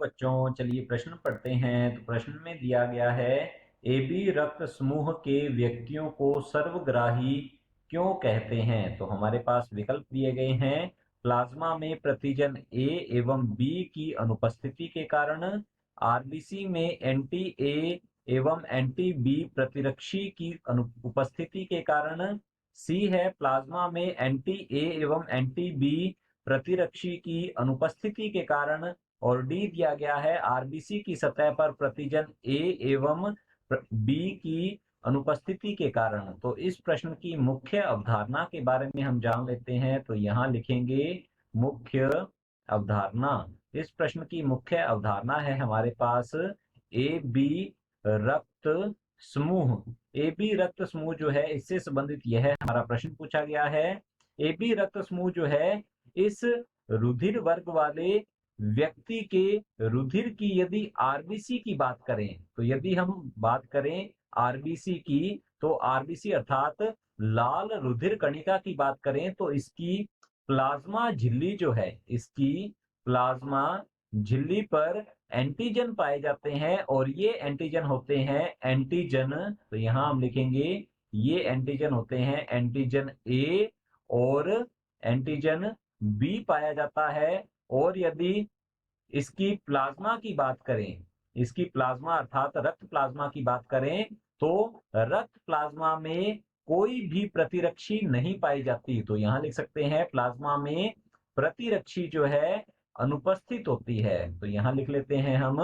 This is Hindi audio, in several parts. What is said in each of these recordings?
बच्चों, चलिए प्रश्न पढ़ते हैं। तो प्रश्न में दिया गया है, AB रक्त समूह के व्यक्तियों को सर्वग्राही क्यों कहते हैं। तो हमारे पास विकल्प दिए गए हैं। प्लाज्मा में प्रतिजन A एवं B की अनुपस्थिति के कारण, आरबीसी में एंटी A एवं एंटी B प्रतिरक्षी की उपस्थिति के कारण, सी है प्लाज्मा में एंटी A एवं एंटी B प्रतिरक्षी की अनुपस्थिति के कारण, और डी दिया गया है आरबीसी की सतह पर प्रतिजन ए एवं बी की अनुपस्थिति के कारण। तो इस प्रश्न की मुख्य अवधारणा के बारे में हम जान लेते हैं। तो यहाँ लिखेंगे मुख्य अवधारणा। इस प्रश्न की मुख्य अवधारणा है हमारे पास ए बी रक्त समूह। ए बी रक्त समूह जो है, इससे संबंधित यह हमारा प्रश्न पूछा गया है। ए बी रक्त समूह जो है, इस रुधिर वर्ग वाले व्यक्ति के रुधिर की यदि आरबीसी की बात करें, तो यदि हम बात करें आरबीसी की, तो आरबीसी अर्थात लाल रुधिर कणिका की बात करें, तो इसकी प्लाज्मा झिल्ली जो है, इसकी प्लाज्मा झिल्ली पर एंटीजन पाए जाते हैं, और ये एंटीजन होते हैं एंटीजन। तो यहां हम लिखेंगे ये एंटीजन होते हैं एंटीजन ए और एंटीजन बी पाया जाता है। और यदि इसकी प्लाज्मा की बात करें, इसकी प्लाज्मा अर्थात रक्त प्लाज्मा की बात करें, तो रक्त प्लाज्मा में कोई भी प्रतिरक्षी नहीं पाई जाती। तो यहां लिख सकते हैं प्लाज्मा में प्रतिरक्षी जो है अनुपस्थित होती है। तो यहां लिख लेते हैं हम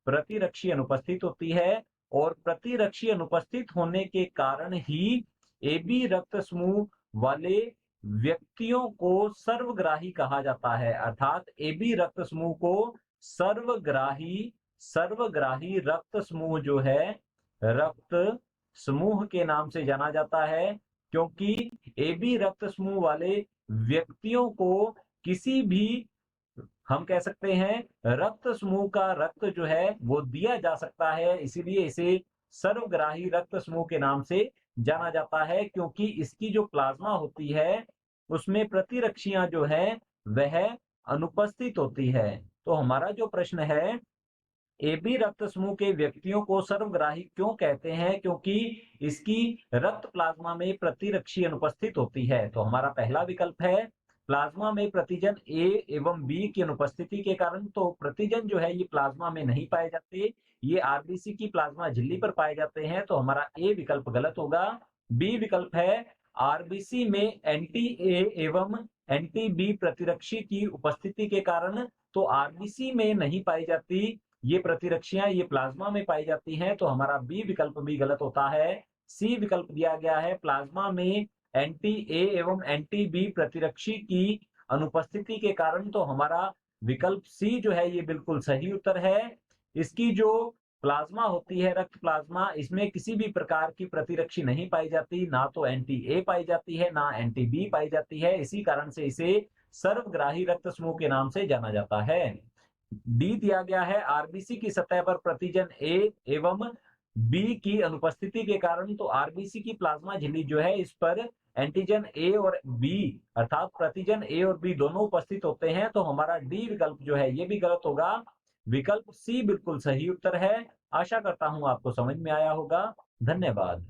प्रतिरक्षी अनुपस्थित होती है, और प्रतिरक्षी अनुपस्थित होने के कारण ही AB रक्त समूह वाले व्यक्तियों को सर्वग्राही कहा जाता है। अर्थात AB रक्त समूह को सर्वग्राही रक्त समूह जो है, रक्त समूह के नाम से जाना जाता है, क्योंकि AB रक्त समूह वाले व्यक्तियों को किसी भी, हम कह सकते हैं, रक्त समूह का रक्त जो है वो दिया जा सकता है। इसीलिए इसे सर्वग्राही रक्त समूह के नाम से जाना जाता है, क्योंकि इसकी जो प्लाज्मा होती है उसमें प्रतिरक्षियां जो है वह अनुपस्थित होती है। तो हमारा जो प्रश्न है, AB रक्त समूह के व्यक्तियों को सर्वग्राही क्यों कहते हैं, क्योंकि इसकी रक्त प्लाज्मा में प्रतिरक्षी अनुपस्थित होती है। तो हमारा पहला विकल्प है प्लाज्मा में प्रतिजन A एवं B की अनुपस्थिति के कारण। तो प्रतिजन जो है ये प्लाज्मा में नहीं पाए जाते, ये आरबीसी की प्लाज्मा झिल्ली पर पाए जाते हैं। तो हमारा ए विकल्प गलत होगा। बी विकल्प है आरबीसी में एंटी A एवं एंटी B प्रतिरक्षी की उपस्थिति के कारण। तो आरबीसी में नहीं पाई जाती ये प्रतिरक्षियां, ये प्लाज्मा में पाई जाती हैं। तो हमारा बी विकल्प भी गलत होता है। सी विकल्प दिया गया है प्लाज्मा में एंटी A एवं एंटी B प्रतिरक्षी की अनुपस्थिति के कारण। तो हमारा विकल्प सी जो है ये बिल्कुल सही उत्तर है। इसकी जो प्लाज्मा होती है, रक्त प्लाज्मा, इसमें किसी भी प्रकार की प्रतिरक्षी नहीं पाई जाती, ना तो एंटी A पाई जाती है, ना एंटी B पाई जाती है। इसी कारण से इसे सर्वग्राही रक्त समूह के नाम से जाना जाता है। डी दिया गया है आरबीसी की सतह पर प्रतिजन A एवं B की अनुपस्थिति के कारण। तो आरबीसी की प्लाज्मा झिल्ली जो है, इस पर एंटीजन A और B अर्थात प्रतिजन A और B दोनों उपस्थित होते हैं। तो हमारा डी विकल्प जो है ये भी गलत होगा। विकल्प सी बिल्कुल सही उत्तर है। आशा करता हूं आपको समझ में आया होगा। धन्यवाद।